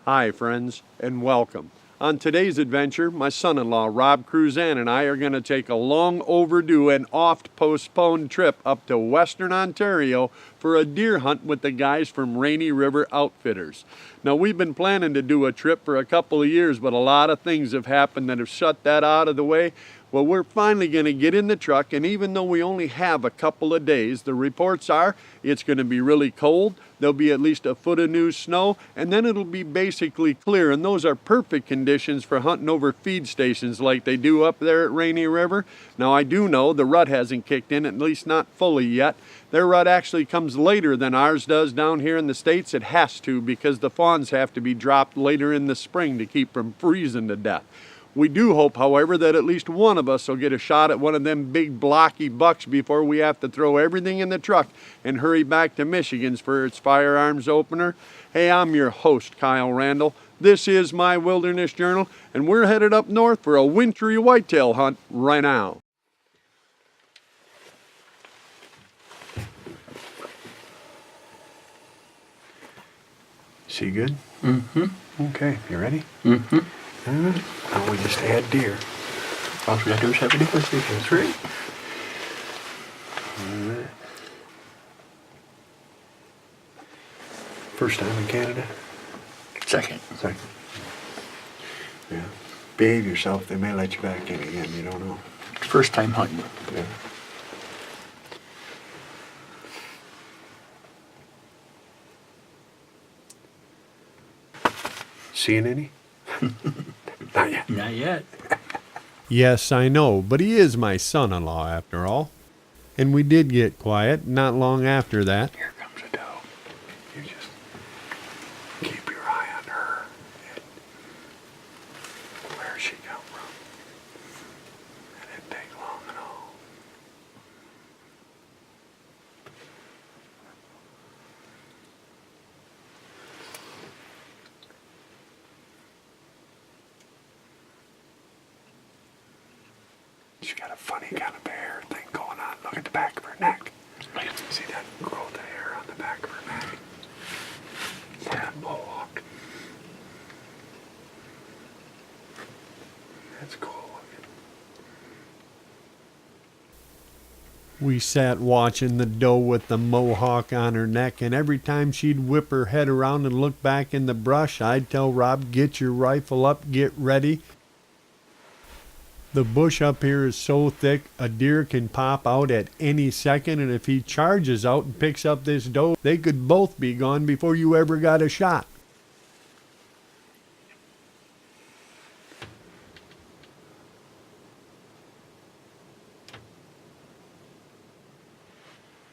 Hi, friends, and welcome. On today's adventure, my son-in-law Rob Cruzan and I are going to take a long overdue and oft-postponed trip up to Western Ontario for a deer hunt with the guys from Rainy River Outfitters. Now, we've been planning to do a trip for a couple of years, but a lot of things have happened that have shut that out of the way. Well, we're finally going to get in the truck, and even though we only have a couple of days, the reports are it's going to be really cold. There'll be at least a foot of new snow, and then it'll be basically clear, and those are perfect conditions for hunting over feed stations like they do up there at Rainy River. Now, I do know the rut hasn't kicked in, at least not fully yet. Their rut actually comes later than ours does down here in the States. It has to, because the fawns have to be dropped later in the spring to keep from freezing to death. We do hope, however, that at least one of us will get a shot at one of them big blocky bucks before we have to throw everything in the truck and hurry back to Michigan's for its firearms opener. Hey, I'm your host, Kyle Randall. This is my Wilderness Journal, and we're headed up north for a wintry whitetail hunt right now. See good? Mm-hmm. Okay, you ready? Mm-hmm. Now we just add deer. All we gotta do is have a deer. That's right. All right. First time in Canada? Second. Second. Yeah. Behave yourself. They may let you back in again. You don't know. First time hunting. Yeah. Seeing any? Not yet. Not yet. Yes, I know, but he is my son-in-law after all. And we did get quiet not long after that. Here comes a doe. You just keep your eye on her. And where she come from. It didn't take long at all. She's got a funny kind of hair thing going on. Look at the back of her neck. See that growth of hair on the back of her neck? Yeah, mohawk. That's cool looking. We sat watching the doe with the mohawk on her neck, and every time she'd whip her head around and look back in the brush, I'd tell Rob, get your rifle up, get ready. The bush up here is so thick, a deer can pop out at any second, and if he charges out and picks up this doe, they could both be gone before you ever got a shot.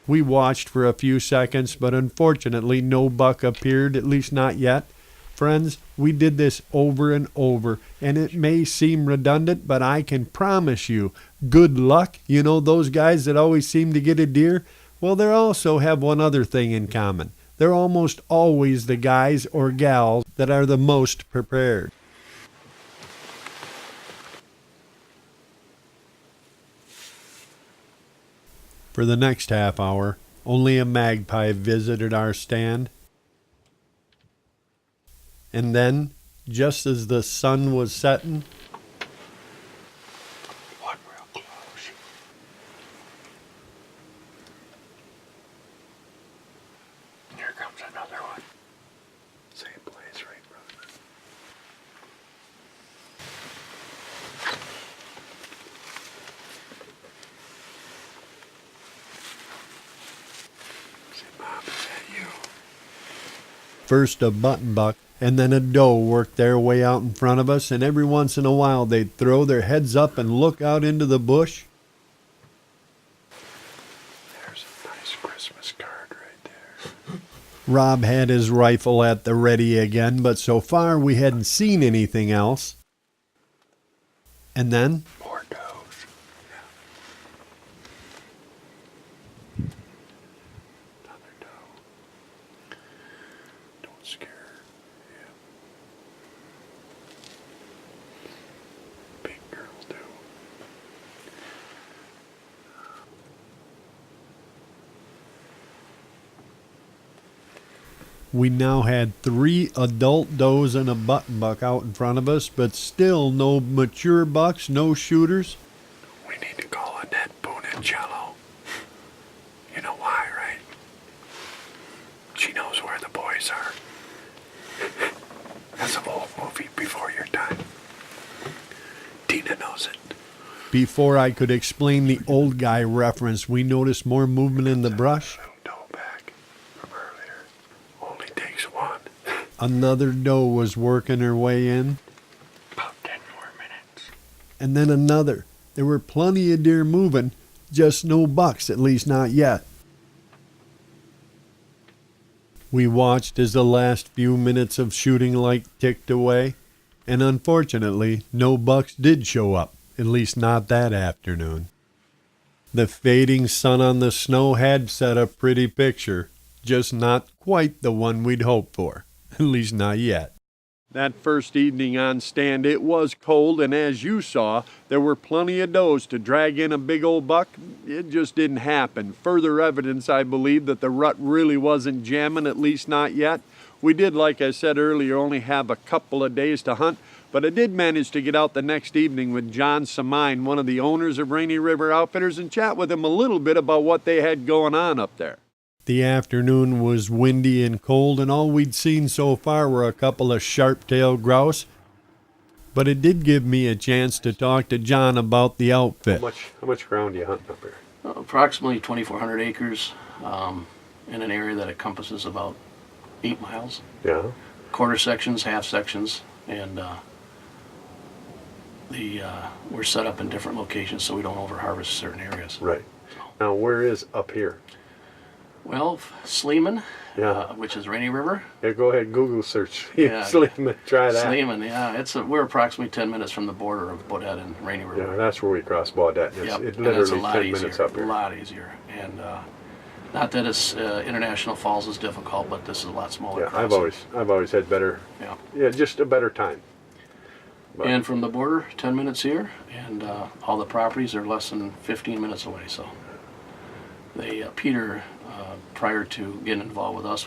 We watched for a few seconds, but unfortunately no buck appeared, at least not yet. Friends, we did this over and over, and it may seem redundant, but I can promise you, good luck, you know those guys that always seem to get a deer? Well, they also have one other thing in common. They're almost always the guys or gals that are the most prepared. For the next half hour, only a magpie visited our stand. And then, just as the sun was setting, One real close. Here comes another one. Same place, right, brother? Say, Mom, is that you? first a button buck, and then a doe worked their way out in front of us, and every once in a while they'd throw their heads up and look out into the bush. There's a nice Christmas card right there. Rob had his rifle at the ready again, but so far we hadn't seen anything else. And then, More does. Yeah. Another doe. Don't scare her. Yeah. Big girl doe. We now had 3 adult does and a button buck out in front of us, but still no mature bucks, no shooters. We need to call Annette Bonicello. You know why, right? She knows where the boys are. That's an old movie before your time. Tina knows it. Before I could explain the old guy reference, we noticed more movement in the brush. Doe back from earlier. Only takes one. Another doe was working her way in, About 10 more minutes. and then another. There were plenty of deer moving, just no bucks, at least not yet. We watched as the last few minutes of shooting light ticked away, and unfortunately, no bucks did show up, at least not that afternoon. The fading sun on the snow had set a pretty picture, just not quite the one we'd hoped for, at least not yet. That first evening on stand, it was cold, and as you saw, there were plenty of does to drag in a big old buck. It just didn't happen. Further evidence, I believe, that the rut really wasn't jamming, at least not yet. We did, like I said earlier, only have a couple of days to hunt, but I did manage to get out the next evening with John Samine, one of the owners of Rainy River Outfitters, and chat with him a little bit about what they had going on up there. The afternoon was windy and cold, and all we'd seen so far were a couple of sharp-tailed grouse. But it did give me a chance to talk to John about the outfit. How much ground do you hunt up here? Approximately 2,400 acres in an area that encompasses about 8 miles. Yeah. Quarter sections, half sections, and we're set up in different locations so we don't over-harvest certain areas. Right. Now, where is up here? Well, Sleeman, Yeah. which is Rainy River. Yeah, go ahead, Google search. Yeah. Sleeman, try that. Sleeman, yeah, we're approximately 10 minutes from the border of Baudette and Rainy Yeah, River. that's where we cross Baudette. Yep, It's and that's a literally lot 10 easier, minutes up here. a lot easier. And not that it's International Falls is difficult, but this is a lot smaller. Yeah, crossing. I've always had better. Yeah. Just a better time. But And from the border, 10 minutes here, and all the properties are less than 15 minutes away. So they Peter, prior to getting involved with us,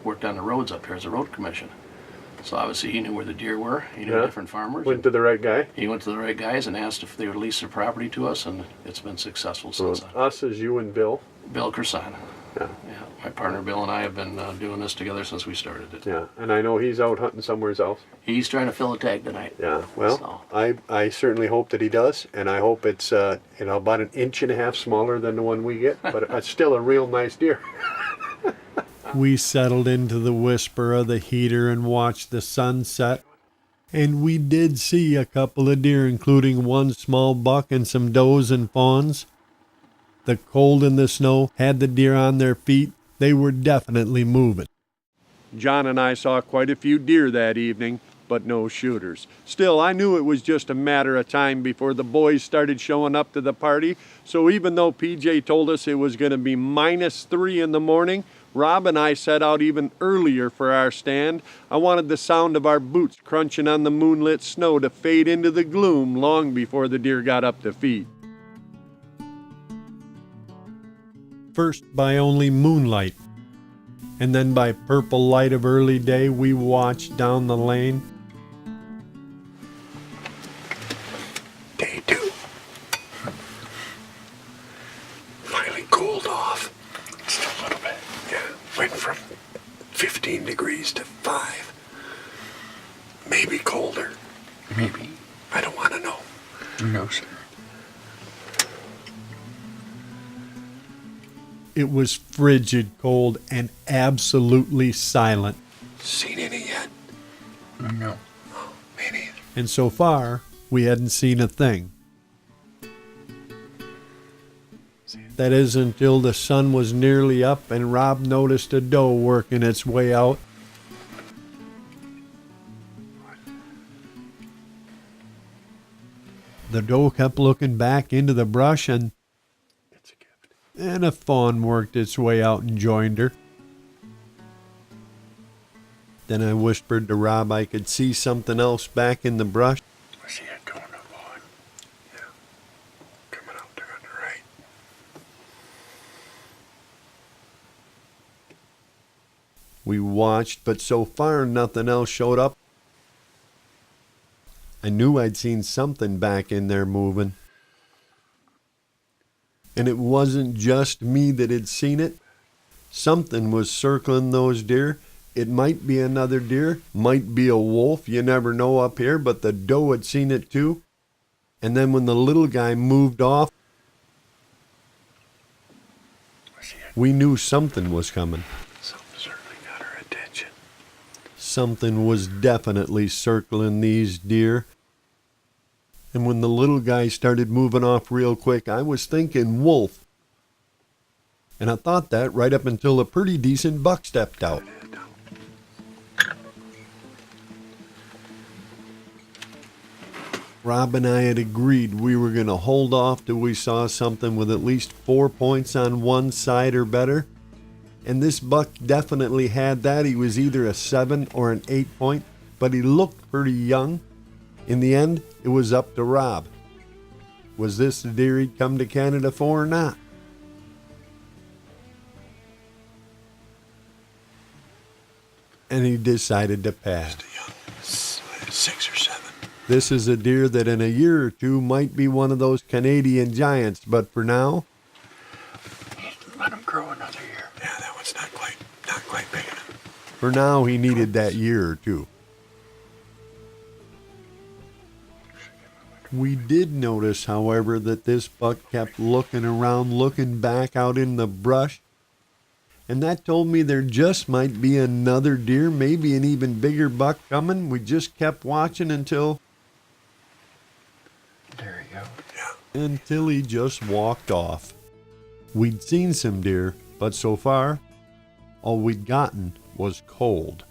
worked on the roads up here as a road commission. So obviously he knew where the deer were. He knew Yeah. different farmers. went to the right guy. He went to the right guys and asked if they would lease their property to us, and it's been successful So since then. us is you and Bill. Bill Kersan. Yeah. Yeah, my partner Bill and I have been doing this together since we started it. Yeah, and I know he's out hunting somewhere else. He's trying to fill a tag tonight. Yeah, well, So. I certainly hope that he does, and I hope it's about 1.5 inches smaller than the one we get, but it's still a real nice deer. We settled into the whisper of the heater and watched the sun set. And we did see a couple of deer, including one small buck and some does and fawns. The cold and the snow had the deer on their feet. They were definitely moving. John and I saw quite a few deer that evening, but no shooters. Still, I knew it was just a matter of time before the boys started showing up to the party. So even though PJ told us it was going to be -3 in the morning, Rob and I set out even earlier for our stand. I wanted the sound of our boots crunching on the moonlit snow to fade into the gloom long before the deer got up to feed. First by only moonlight, and then by purple light of early day, we watched down the lane. Day 2. Finally cooled off. Just a little bit. Yeah, went from 15 degrees to 5. Maybe colder. Maybe. I don't want to know. No, sir. It was frigid cold and absolutely silent. Seen any yet? No. Me neither. And so far, we hadn't seen a thing. That is until the sun was nearly up and Rob noticed a doe working its way out. The doe kept looking back into the brush, and It's a gift. a fawn worked its way out and joined her. Then I whispered to Rob I could see something else back in the brush. I see it going up on. Yeah. Coming out there on the right. We watched, but so far nothing else showed up. I knew I'd seen something back in there moving. And it wasn't just me that had seen it. Something was circling those deer. It might be another deer, might be a wolf, you never know up here, but the doe had seen it too. And then when the little guy moved off, we knew something was coming. Something certainly got her attention. Something was definitely circling these deer. And when the little guy started moving off real quick, I was thinking wolf. And I thought that right up until a pretty decent buck stepped out. Rob and I had agreed we were going to hold off till we saw something with at least 4 points on one side or better. And this buck definitely had that. He was either a 7 or an 8 point, but he looked pretty young. In the end, it was up to Rob. Was this the deer he'd come to Canada for or not? And he decided to pass. Just a young 6 or 7. This is a deer that in a year or two might be one of those Canadian giants, but for now, Let him grow another year. Yeah, that one's not quite big enough. for now he needed that year or two. We did notice, however, that this buck kept looking around, looking back out in the brush, and that told me there just might be another deer, maybe an even bigger buck coming. We just kept watching until There you go. Yeah. until he just walked off. We'd seen some deer, but so far, all we'd gotten was cold.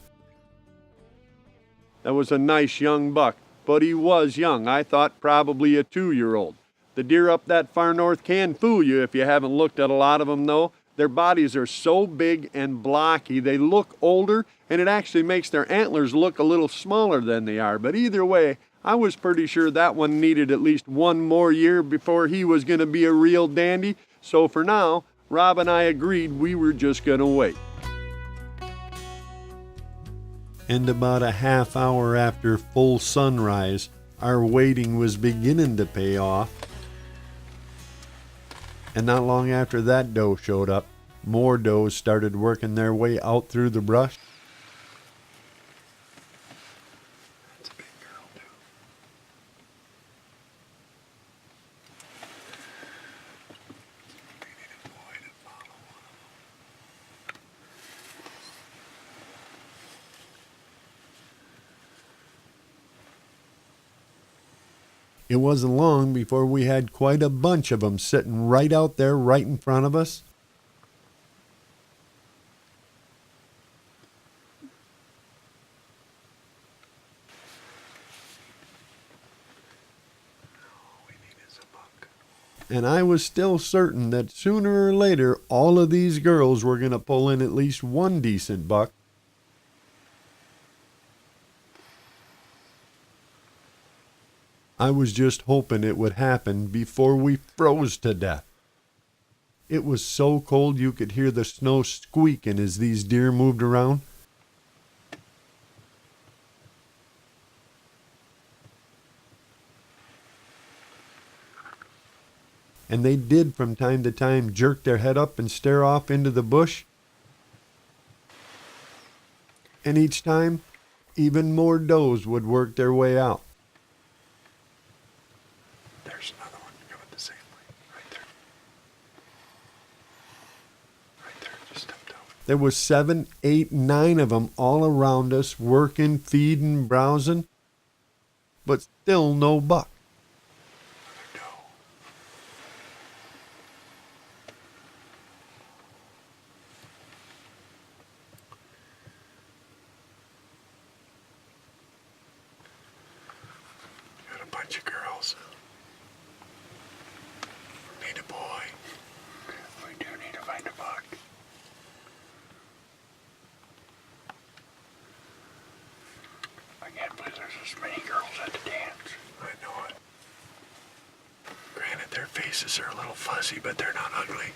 That was a nice young buck, but he was young. I thought probably a 2-year-old. The deer up that far north can fool you if you haven't looked at a lot of them, though. Their bodies are so big and blocky, they look older, and it actually makes their antlers look a little smaller than they are. But either way, I was pretty sure that one needed at least one more year before he was going to be a real dandy. So for now, Rob and I agreed we were just going to wait. And about a half hour after full sunrise, our waiting was beginning to pay off. And not long after that doe showed up, more does started working their way out through the brush. That's a big girl, too. They need a boy to follow one of them. It wasn't long before we had quite a bunch of them sitting right out there right in front of us. All we need is a buck. And I was still certain that sooner or later all of these girls were going to pull in at least one decent buck. I was just hoping it would happen before we froze to death. It was so cold you could hear the snow squeaking as these deer moved around. And they did from time to time jerk their head up and stare off into the bush. And each time, even more does would work their way out. There's another one coming the same way. Right there. Right there. Just stepped out. There was 7, 8, 9 of them all around us, working, feeding, browsing, but still no buck. Another doe. Got a bunch of girls. We need a boy. We do need to find a buck. I can't believe there's this many girls at the dance. I know it. Granted, their faces are a little fuzzy, but they're not ugly.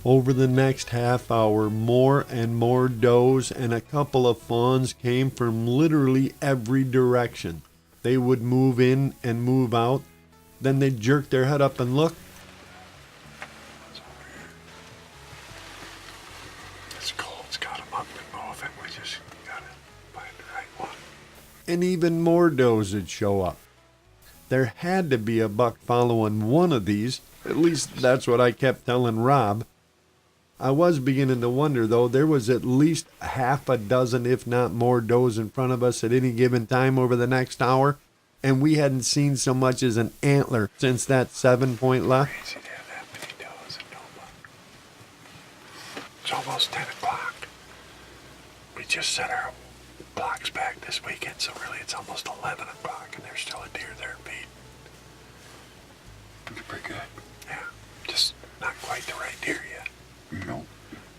Over the next half hour, more and more does and a couple of fawns came from literally every direction. They would move in and move out, then they'd jerk their head up and look. It's cold. It's got them up and moving. We just gotta find the right one. And even more does would show up. There had to be a buck following one of these. At least that's what I kept telling Rob. I was beginning to wonder, though, there was at least half a dozen, if not more, does in front of us at any given time over the next hour, and we hadn't seen so much as an antler since that 7-point left. Crazy to have that many does and no buck. It's almost 10 o'clock. We just set our blocks back this weekend, so really it's almost 11 o'clock, and there's still a deer there feeding. That's pretty good. Yeah, just not quite the right deer yet. Nope.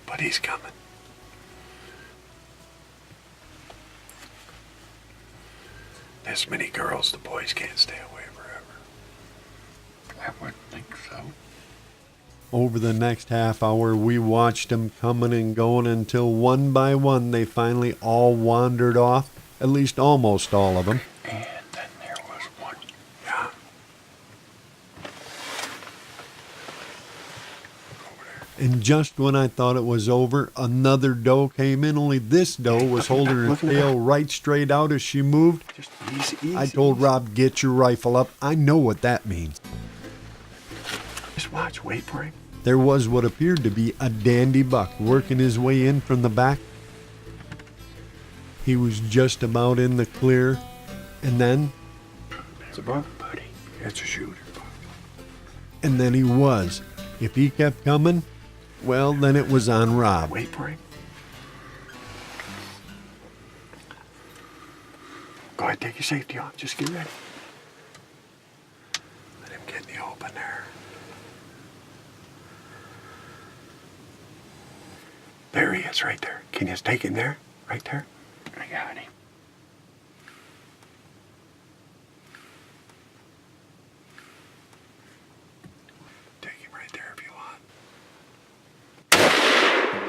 But he's coming. This many girls, the boys can't stay away forever. I would think so. Over the next half hour, we watched them coming and going until one by one they finally all wandered off, at least almost all of them. And then there was one. Yeah. And just when I thought it was over, another doe came in, only this doe was holding her tail right straight out as she moved. Just easy. I told Rob, get your rifle up. I know what that means. Just watch, wait for him. There was what appeared to be a dandy buck working his way in from the back. He was just about in the clear, and then It's a buck, buddy. It's a shooter. he was. If he kept coming, well, then it was on Rob. Wait for him. Go ahead, take your safety off. Just get ready. Let him get in the open there. There he is, right there. Can you just take him there? Right there? I got him. Take him right there if you want.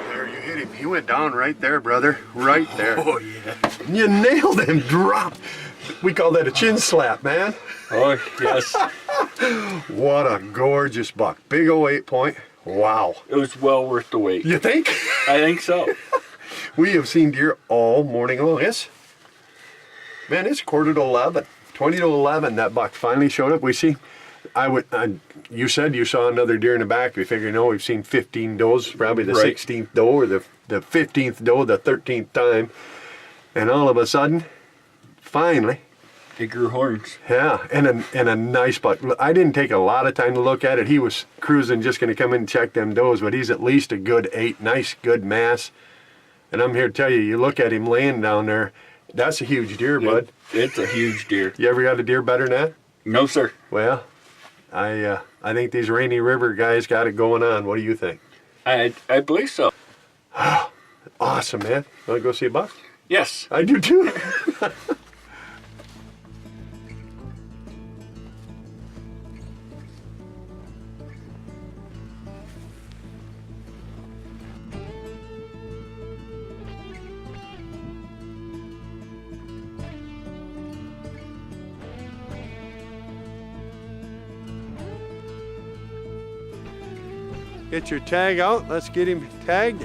There, you hit him. He went down right there, brother. Right there. Oh, yeah. You nailed him. Drop. We call that a chin slap, man. Oh, yes. What a gorgeous buck. Big old 8-point. Wow. It was well worth the wait. You think? I think so. We have seen deer all morning long. Yes. Man, it's 10:45. 20 to 11, that buck finally showed up. We see, you said you saw another deer in the back. We figure, no, we've seen 15 does, probably the Right. 16th doe or the 15th doe, the 13th time. And all of a sudden, finally, They grew horns. yeah, and a nice buck. I didn't take a lot of time to look at it. He was cruising, just going to come in and check them does, but he's at least a good 8, nice, good mass. And I'm here to tell you, you look at him laying down there, that's a huge deer, bud. It's a huge deer. You ever got a deer better than that? No, sir. Well, I think these Rainy River guys got it going on. What do you think? I believe so. Awesome, man. Want to go see a buck? Yes. I do too. Get your tag out. Let's get him tagged.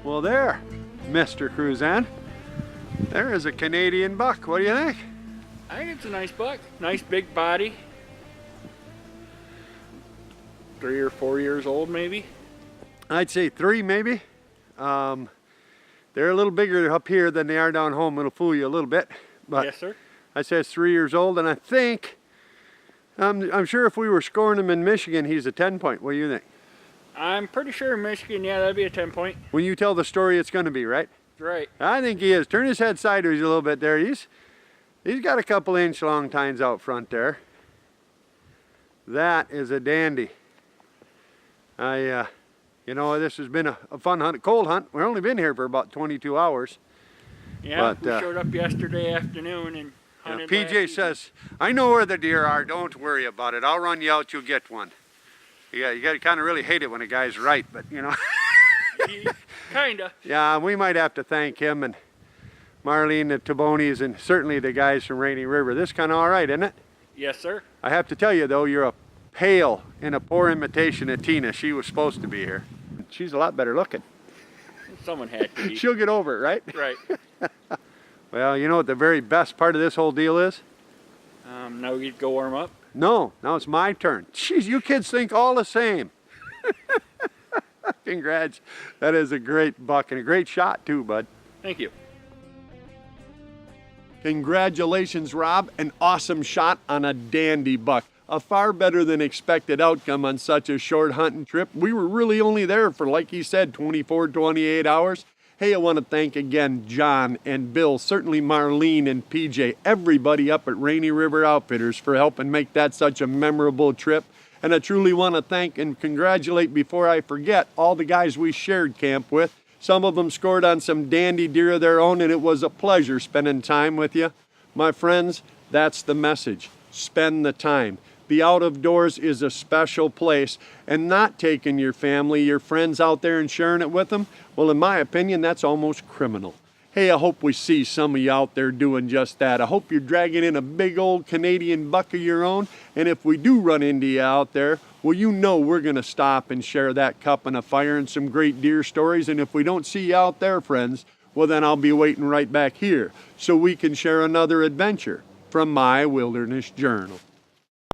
Well, there, Mr. Cruzan. There is a Canadian buck. What do you think? I think it's a nice buck. Nice big body. 3 or 4 years old, maybe. I'd say 3 maybe. They're a little bigger up here than they are down home. It'll fool you a little bit. But Yes, sir. I'd say it's 3 years old, and I think, I'm sure if we were scoring him in Michigan, he's a 10-point. What do you think? I'm pretty sure in Michigan, yeah, that'd be a 10-point. When you tell the story, it's going to be, right? Right. I think he is. Turn his head sideways a little bit there. He's got a couple inch long tines out front there. That is a dandy. You know, this has been a fun hunt, a cold hunt. We've only been here for about 22 hours. Yeah, But, we showed up yesterday afternoon and hunted PJ last says, I know where the deer are. Don't worry about it. I'll run you out. You'll get one. Yeah, you got to kind of really hate it when a guy's right, but you know. evening. Kinda. Yeah, we might have to thank him and Marlene, the Tabonis, and certainly the guys from Rainy River. This kind of all right, isn't it? Yes, sir. I have to tell you, though, you're a pale and a poor imitation of Tina. She was supposed to be here. She's a lot better looking. Someone had to be. She'll get over it, right? Right. Well, you know what the very best part of this whole deal is? Now we go warm up. No, now it's my turn. Jeez, you kids think all the same. Congrats. That is a great buck and a great shot too, bud. Thank you. Congratulations, Rob. An awesome shot on a dandy buck. A far better than expected outcome on such a short hunting trip. We were really only there for, like he said, 24, 28 hours. Hey, I want to thank again John and Bill, certainly Marlene and PJ, everybody up at Rainy River Outfitters for helping make that such a memorable trip. And I truly want to thank and congratulate, before I forget, all the guys we shared camp with. Some of them scored on some dandy deer of their own, and it was a pleasure spending time with you. My friends, that's the message. Spend the time. The out of doors is a special place, and not taking your family, your friends out there and sharing it with them, well, in my opinion, that's almost criminal. Hey, I hope we see some of you out there doing just that. I hope you're dragging in a big old Canadian buck of your own, and if we do run into you out there, well, you know we're gonna stop and share that cup and a fire and some great deer stories, and if we don't see you out there, friends, well, then I'll be waiting right back here so we can share another adventure from my Wilderness Journal.